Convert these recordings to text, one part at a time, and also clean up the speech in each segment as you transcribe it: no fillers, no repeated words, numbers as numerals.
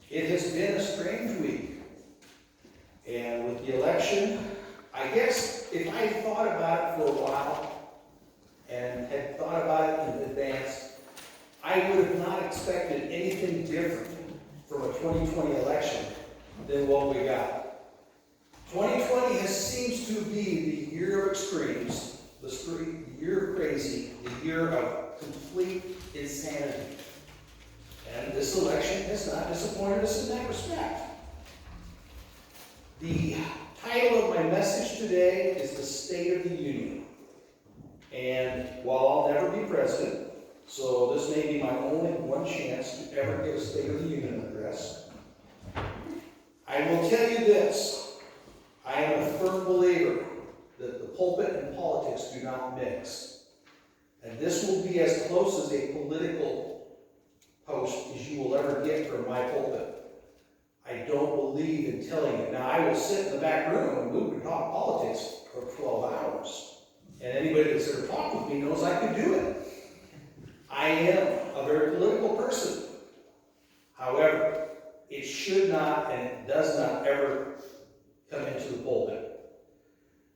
It has been a strange week. And with the election, I guess if I had thought about it for a while and had thought about it in advance, I would have not expected anything different from a 2020 election than what we got. 2020 seems to be the year of extremes, the year of crazy, the year of complete insanity. And this election has not disappointed us in that respect. The title of my message today is The State of the Union. And while I'll never be president, so this may be my only one chance to ever give a State of the Union address, I will tell you this. I am a firm believer that the pulpit and politics do not mix. And this will be as close as a political post as you will ever get from my pulpit. I don't believe in telling it. Now, I will sit in the back room and we can talk politics for 12 hours. And anybody that's ever talked with me knows I could do it. I am a very political person. However, it should not and it does not ever come into the pulpit.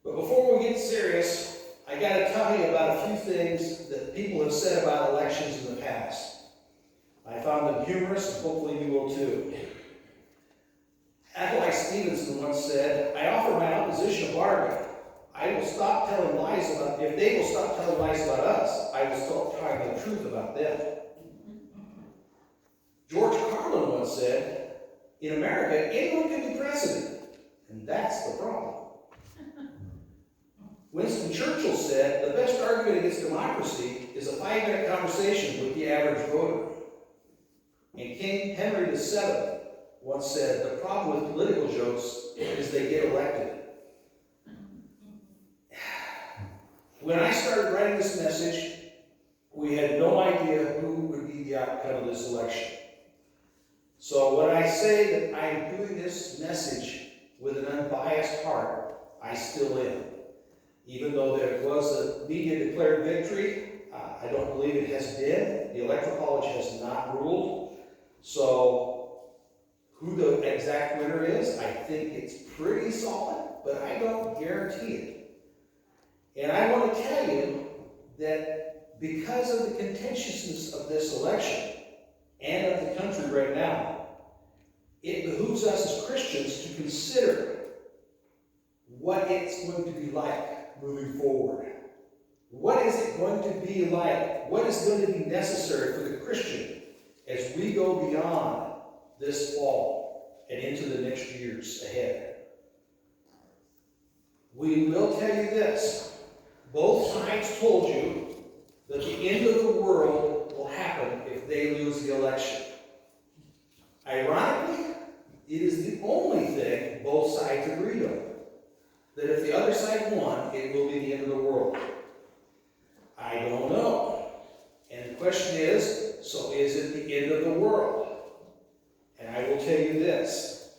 But before we get serious, I got to tell you about a few things that people have said about elections in the past. I found them humorous, and hopefully you will too. Adlai Stevenson once said, "I offer my opposition a bargain. I will stop telling lies about, if they will stop telling lies about us, I will stop telling the truth about them." George Carlin once said, "In America, anyone can be president, and that's the problem." Winston Churchill said, "The best argument against democracy is a 5-minute conversation with the average voter." And King Henry VII once said, "The problem with political jokes is they get elected." When I started writing this message, we had no idea who would be the outcome of this election. So when I say that I'm doing this message with an unbiased heart, I still am. Even though there was a media-declared victory, I don't believe it has been. The Electoral College has not ruled. So who the exact winner is, I think it's pretty solid, but I don't guarantee it. And I want to tell you that because of the contentiousness of this election and of the country right now, it behooves us as Christians to consider what it's going to be like moving forward. What is it going to be like? What is going to be necessary for the Christian as we go beyond this fall and into the next years ahead? We will tell you this. Both sides told you that the end of the world will happen if they lose the election. Ironically, it is the only thing both sides agreed on. That if the other side won, it will be the end of the world. I don't know. And the question is, so is it the end of the world? And I will tell you this.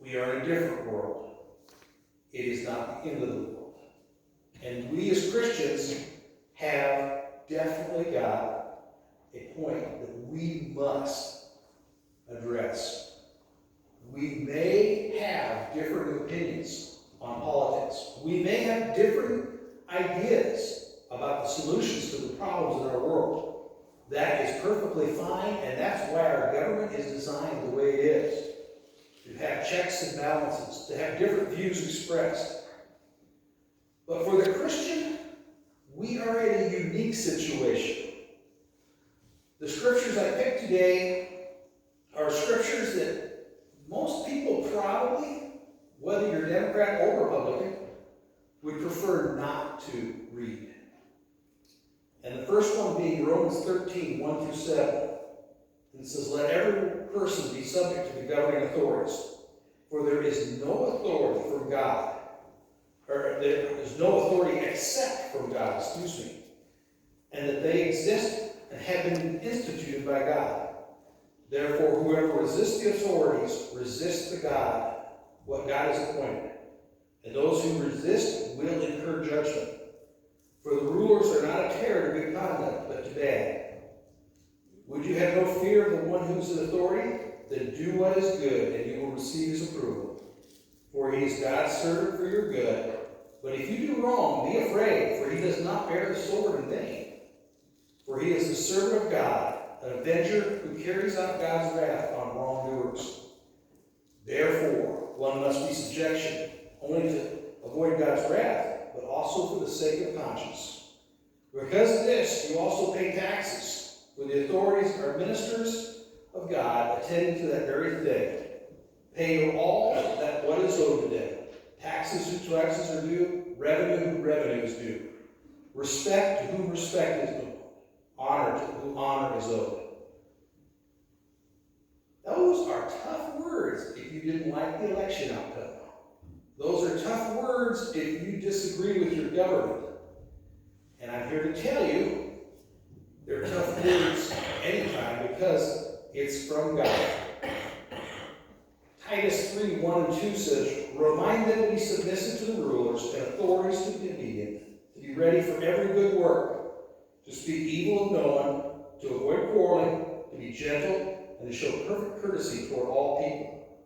We are in a different world. It is not the end of the world. And we as Christians have definitely got a point that we must address. We may have different opinions on politics. We may have different ideas about the solutions to the problems in our world. That is perfectly fine, and that's why our government is designed the way it is. To have checks and balances, to have different views expressed. But for the Christian, we are in a unique situation. The scriptures I picked today are scriptures that most people probably, whether you're Democrat or Republican, would prefer not to read. And the first one being Romans 13, 1 through 7. It says, "Let every person be subject to the governing authorities, for there is no authority from God, or there is no authority except from God, and that they exist and have been instituted by God. Therefore, whoever resists the authorities resists the God, what God has appointed. And those who resist will incur judgment. For the rulers are not a terror to good conduct, but to bad. Would you have no fear of the one who is in authority? Then do do what is good, and you will receive his approval. For he is God's servant for your good. But if you do wrong, be afraid, for he does not bear the sword in vain. For he is the servant of God, an avenger who carries out God's wrath on wrongdoers. Therefore, one must be subjection, only to avoid God's wrath, but also for the sake of conscience. Because of this, you also pay taxes, for the authorities are ministers of God, attending to that very thing. Pay all that what is owed to them. Taxes who taxes are due, revenue who revenue is due. Respect to whom respect is due. Honor to whom honor is owed. Those are tough words if you didn't like the election outcome. Those are tough words if you disagree with your government. And I'm here to tell you, they're tough words anytime because it's from God. Titus 3:1-2 says, remind them to be submissive to the rulers and authorities to be obedient, to be ready for every good work, to speak evil of no one, to avoid quarreling, to be gentle, and to show perfect courtesy toward all people.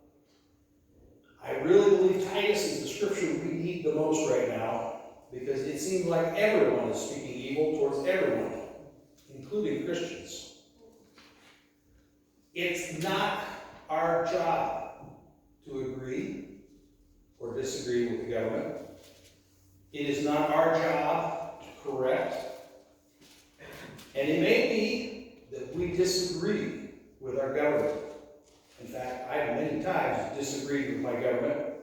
I really believe Titus is the scripture we need the most right now, because it seems like everyone is speaking evil towards everyone, including Christians. It's not our job to agree or disagree with the government. It is not our job to correct. And it may be that we disagree with our government. In fact, I've many times disagreed with my government.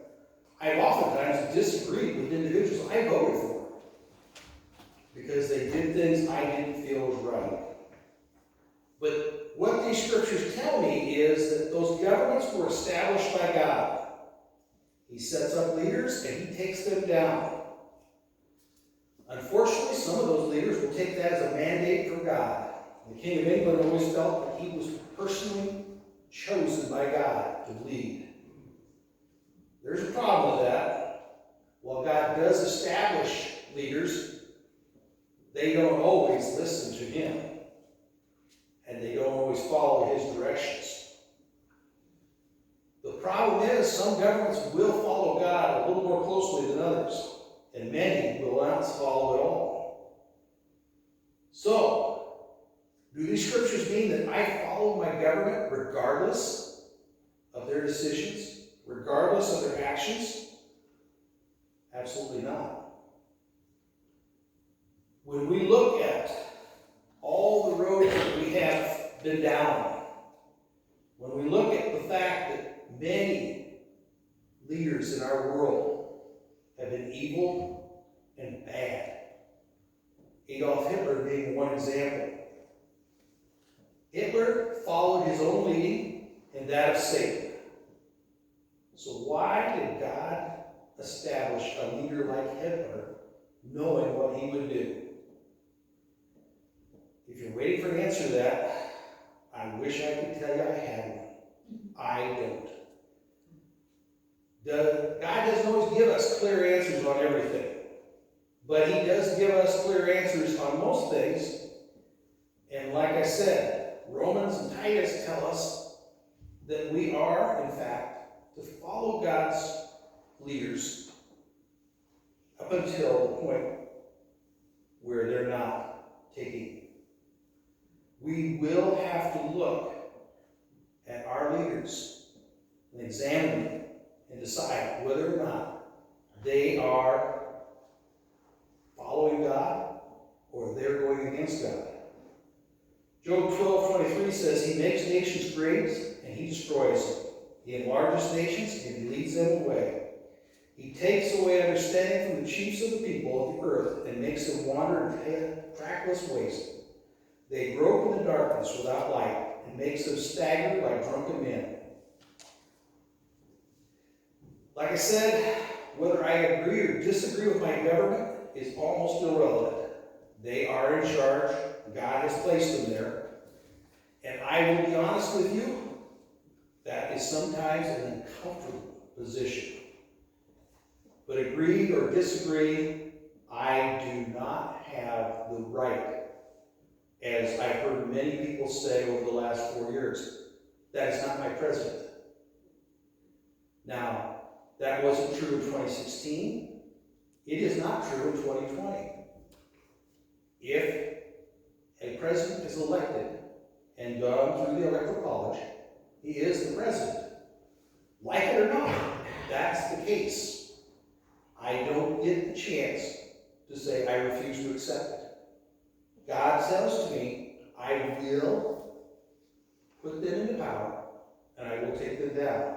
I've oftentimes disagreed with individuals I voted for because they did things I didn't feel was right. But what these scriptures tell me is that those governments were established by God. He sets up leaders and he takes them down. Unfortunately, some of those leaders will take that as a mandate from God. The King of England always felt that he was personally chosen by God to lead. There's a problem with that. While God does establish leaders, they don't always listen to him. And they don't always follow his directions. The problem is some governments will follow God a little more closely than others, and many will not follow at all. So, do these scriptures mean that I follow my government regardless of their decisions, regardless of their actions? Absolutely not. When we look at all the roads that we have been down, when we look at the fact that many leaders in our world have been evil and bad, Adolf Hitler being one example. Hitler followed his own leading and that of Satan. So why did God establish a leader like Hitler knowing what he would do? If you're waiting for an answer to that, I wish I could tell you I had one. I don't. God doesn't always give us clear answers on everything. But he does give us clear answers on most things. And like I said, Romans and Titus tell us that we are, in fact, to follow God's leaders up until the point where they're not taking. We will have to look at our leaders and examine them and decide whether or not they are following God or they're going against God. Job 12:23 says, he makes nations great and he destroys them. He enlarges nations and he leads them away. He takes away understanding from the chiefs of the people of the earth and makes them wander in trackless waste. They grope in the darkness without light and makes them stagger like drunken men. Like I said, whether I agree or disagree with my government is almost irrelevant. They are in charge. God has placed them there. And I will be honest with you, that is sometimes an uncomfortable position. But agree or disagree, I do not have the right, as I've heard many people say over the last 4 years. That is not my president. Now, that wasn't true in 2016. It is not true in 2020. If a president is elected and gone through the electoral college, he is the president. Like it or not, that's the case. I don't get the chance to say I refuse to accept it. God says to me, I will put them into power and I will take them down.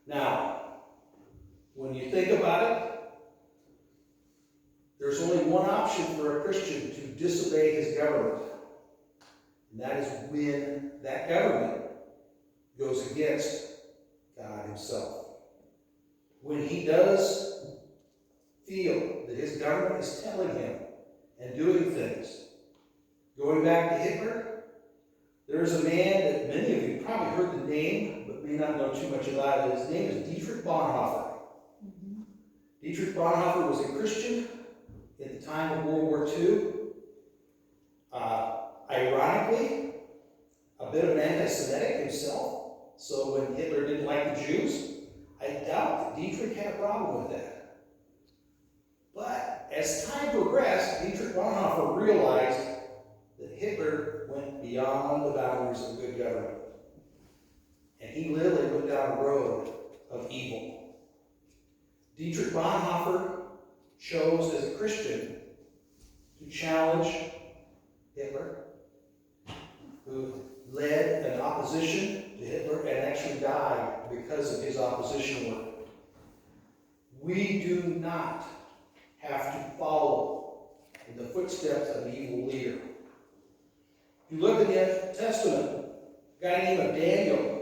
Now, when you think about it, there's only one option for a Christian to disobey his government, and that is when that government goes against God himself. When he does feel that his government is telling him and doing things. Going back to Hitler, there's a man that many of you probably heard the name, but may not know too much about it. His name is Dietrich Bonhoeffer. Mm-hmm. Dietrich Bonhoeffer was a Christian at the time of World War II. Ironically, a bit of an anti-Semitic himself. So when Hitler didn't like the Jews, I doubt that Dietrich had a problem with that. But as time progressed, Dietrich Bonhoeffer realized that Hitler went beyond the boundaries of good government. And he literally went down a road of evil. Dietrich Bonhoeffer chose as a Christian to challenge Hitler, who led an opposition to Hitler and actually died because of his opposition work. We do not have to follow in the footsteps of an evil leader. If you look at the Old Testament, a guy named Daniel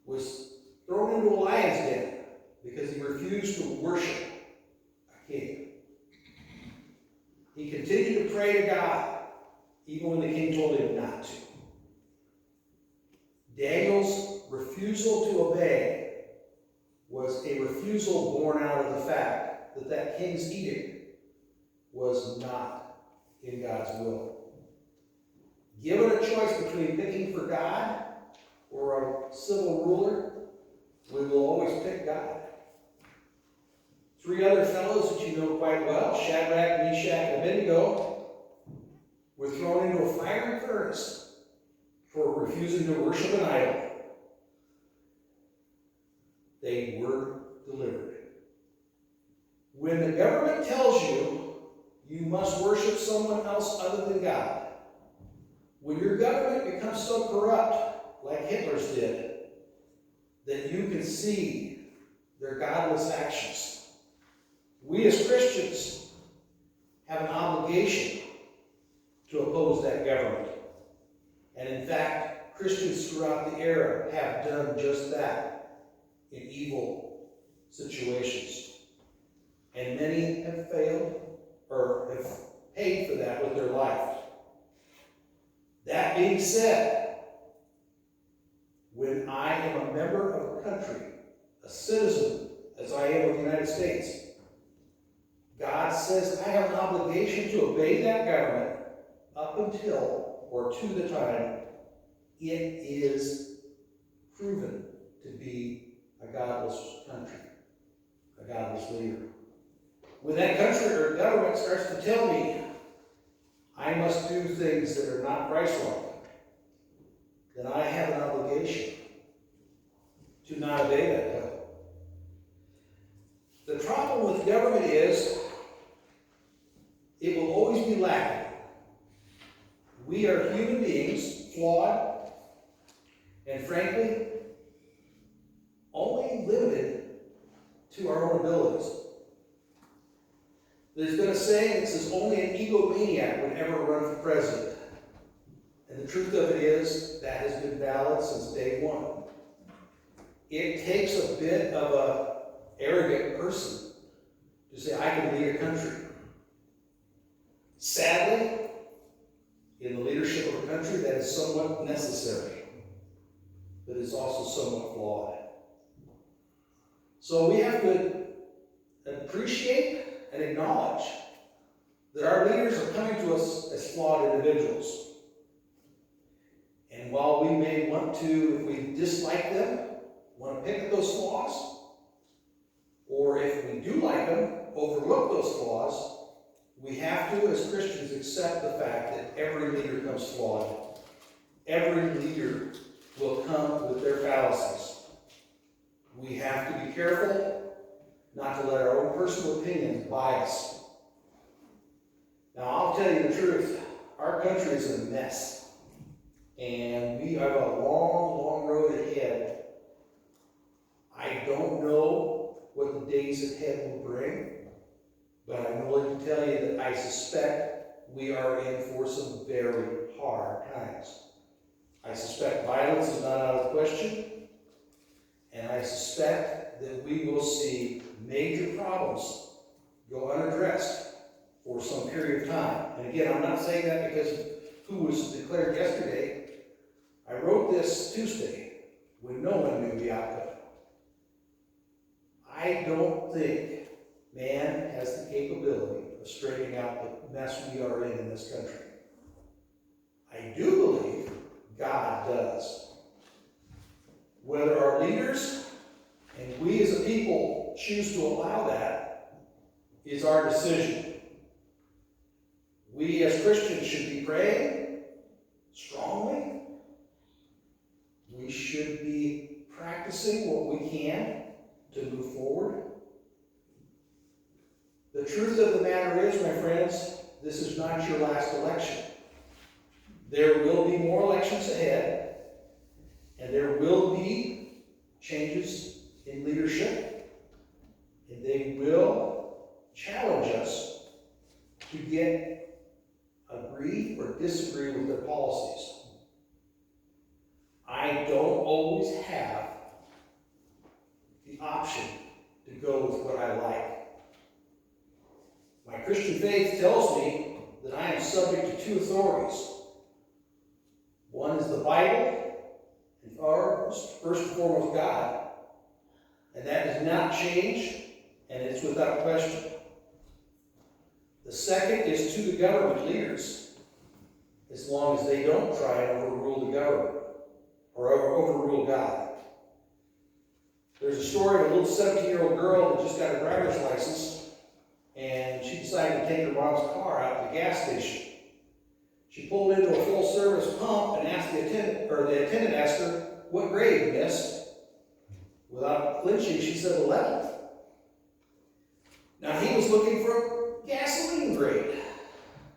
was thrown into a lion's den because he refused to worship a king. He continued to pray to God, even when the king told him not to. Daniel's refusal to obey was a refusal born out of the fact that that king's edict was not in God's will. Given a choice between picking for God or a civil ruler, we will always pick God. Three other fellows that you know quite well, Shadrach, Meshach, and Abednego, were thrown into a fiery furnace for refusing to worship an idol. They were delivered. When the government tells you you must worship someone else other than God, when your government becomes so corrupt, like Hitler's did, that you can see their godless actions, we as Christians have an obligation to oppose that government. And in fact, Christians throughout the era have done just that in evil situations. And many have failed or have paid for that with their life. That being said, when I am a member of a country, a citizen, as I am of the United States, God says I have an obligation to obey that government up until or to the time it is proven to be a godless country, a godless leader. When that country or government starts to tell me I must do things that are not Christ-like, then I have an obligation to not obey that government. The problem with government is it will always be lacking. We are human beings, flawed, and frankly, only limited to our own abilities. There's been a saying that says only an egomaniac would ever run for president. And the truth of it is, that has been valid since day one. It takes a bit of an arrogant person to say, I can lead a country. Sadly, in the leadership of a country, that is somewhat necessary, but is also somewhat flawed. So we have to appreciate and acknowledge that our leaders are coming to us as flawed individuals. And while we may want to, if we dislike them, want to pick at those flaws, or if we do like them, overlook those flaws, we have to, as Christians, accept the fact that every leader comes flawed. Every leader will come with their fallacies. We have to be careful not to let our own personal opinions bias. Now, I'll tell you the truth. Our country is a mess. And we have a long, long road ahead. I don't know what the days ahead will bring, but I'm willing to tell you that I suspect we are in for some very hard times. I suspect violence is not out of the question, and I suspect that we will see major problems go unaddressed for some period of time. And again, I'm not saying that because of who was declared yesterday. I wrote this Tuesday when no one knew the outcome. I don't think man has the capability of straightening out the mess we are in this country. I do believe God does. Whether our leaders and we as a people choose to allow that is our decision. We as Christians should be praying strongly. We should be practicing what we can to move forward. The truth of the matter is, my friends, this is not your last election. There will be more elections ahead, and there will be changes in leadership, and they will challenge us to agree or disagree with their policies. I don't always have the option to go with what I like. My Christian faith tells me that I am subject to two authorities. One is the Bible, and first and foremost God, and that does not change, and it's without question. The second is to the government leaders, as long as they don't try and overrule the government or overrule God. There's a story of a little 17-year-old girl that just got a driver's license, and she decided to take her mom's car out to the gas station. She pulled into a full-service pump and asked the attendant asked her, "What grade, miss?" Without flinching, she said 11th. Now he was looking for a gasoline grade.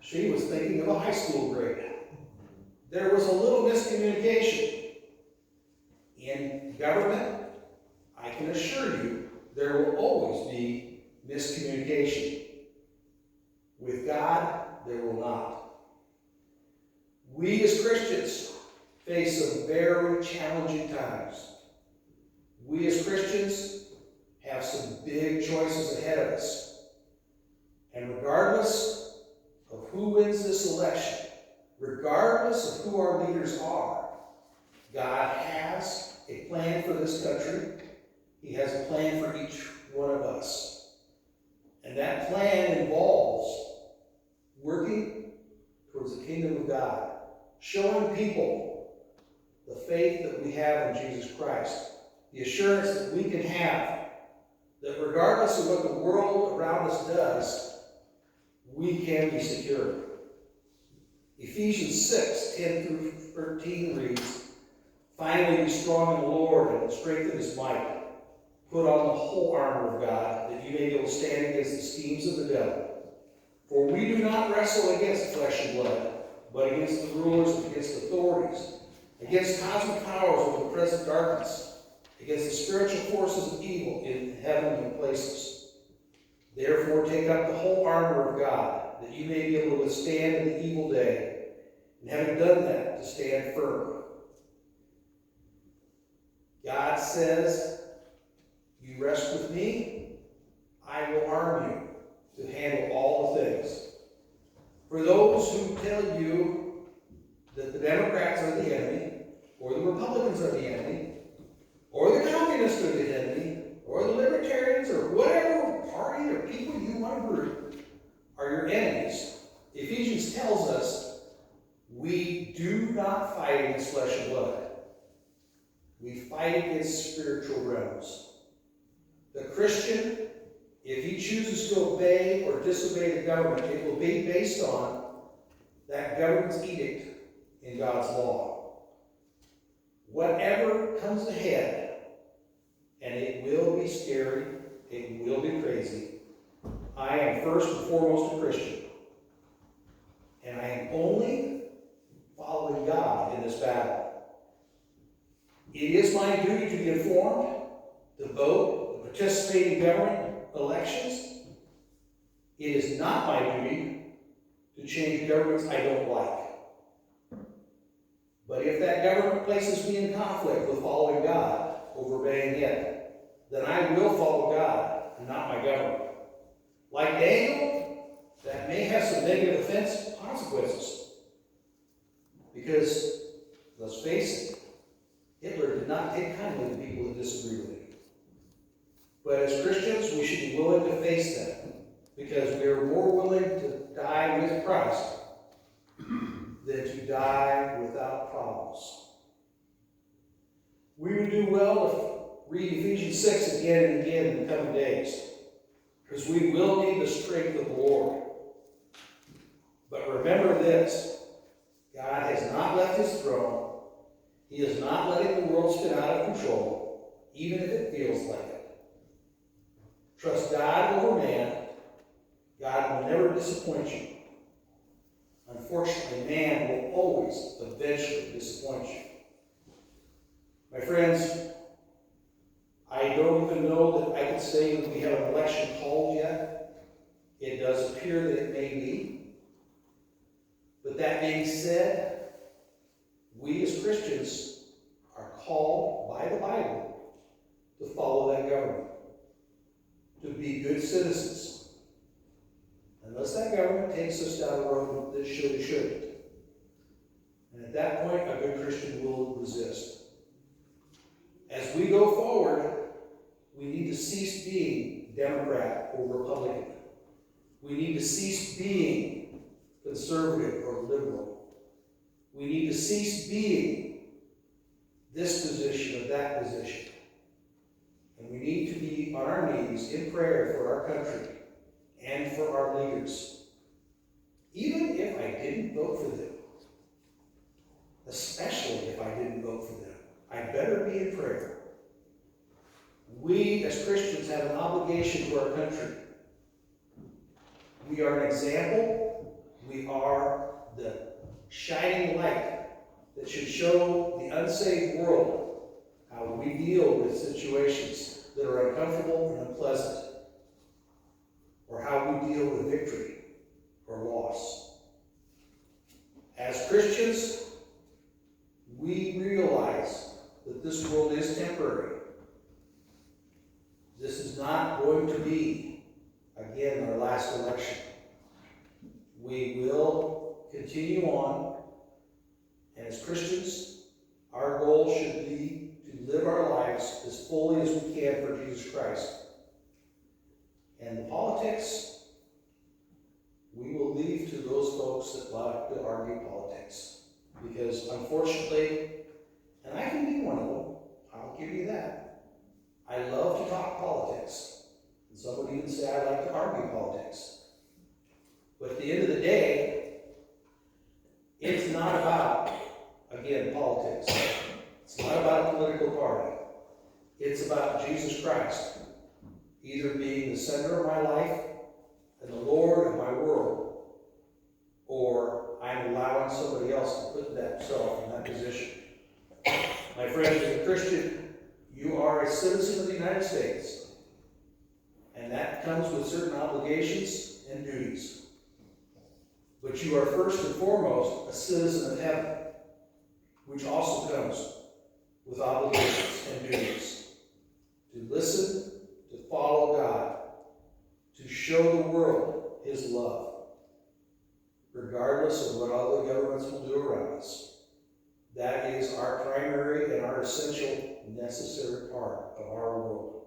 She was thinking of a high school grade. There was a little miscommunication. In government, I can assure you, there will always be miscommunication. With God, there will not. We as Christians face some very challenging times. We as Christians have some big choices ahead of us. And regardless of who wins this election, regardless of who our leaders are, God has a plan for this country. He has a plan for each one of us. And that plan involves working towards the kingdom of God, showing people the faith that we have in Jesus Christ, the assurance that we can have that regardless of what the world around us does, we can be secure. Ephesians 6:10-13 reads, "Finally be strong in the Lord and strengthen his might. Put on the whole armor of God, that you may be able to stand against the schemes of the devil. For we do not wrestle against flesh and blood, but against the rulers and against authorities, against cosmic powers of the present darkness, against the spiritual forces of evil in heavenly places. Therefore take up the whole armor of God, that you may be able to withstand in the evil day, and having done that, to stand firm." God says, "You rest with me, I will arm you to handle all the things." For those who tell you that the Democrats are the enemy, or the Republicans are the enemy, or the communists are the enemy, or the libertarians, or whatever party or people you want to group are your enemies, Ephesians tells us we do not fight against flesh and blood. we fight against spiritual realms. The Christian, if he chooses to obey or disobey the government, it will be based on that government's edict in God's law. Whatever comes ahead, and it will be scary, it will be crazy, I am first and foremost a Christian. And I am only following God in this battle. It is my duty to be informed, to vote, to participate in government elections. It is not my duty to change governments I don't like. But if that government places me in conflict with following God over obeying it, then I will follow God and not my government. Like Daniel, that may have some negative offense consequences. Because, let's face it, Hitler did not take kindly to people that disagree with him. But as Christians, we should be willing to face them, because we are more willing to die with Christ than to die without problems. We would do well to read Ephesians 6 again and again in the coming days, because we will need the strength of the Lord. But remember this, God has not left his throne. He is not letting the world spin out of control, even if it feels like it. Trust God over man. God will never disappoint you. Unfortunately, man will always eventually disappoint you. My friends, I don't even know that I can say that we have an election called yet. It does appear that it may be. But that being said, we as Christians are called by the Bible to follow that government, to be good citizens, unless that government takes us down a road that shouldn't. And at that point, a good Christian will resist. As we go forward, we need to cease being Democrat or Republican. We need to cease being conservative or liberal. We need to cease being this position or that position. And we need to be on our knees in prayer for our country and for our leaders. Even if I didn't vote for them, especially if I didn't vote for them, I better be in prayer. We as Christians have an obligation to our country. We are an example. We are the shining light that should show the unsaved world how we deal with situations that are uncomfortable and unpleasant, or how we deal with victory or loss. As Christians, we realize that this world is temporary. This is not going to be, again, our last election. We will continue on, and as Christians, our goal should be to live our lives as fully as we can for Jesus Christ. And the politics, we will leave to those folks that like to argue politics. Because unfortunately, and I can be one of them, I'll give you that, I love to talk politics. And some would even say I like to argue politics. But at the end of the day, it's not about, again, politics. It's not about a political party. It's about Jesus Christ either being the center of my life and the Lord of my world, or I'm allowing somebody else to put themselves in that position. My friends, as a Christian, you are a citizen of the United States, and that comes with certain obligations and duties. But you are first and foremost a citizen of heaven, which also comes with obligations and duties. To listen, to follow God, to show the world his love, regardless of what all the governments will do around us. That is our primary and our essential necessary part of our world.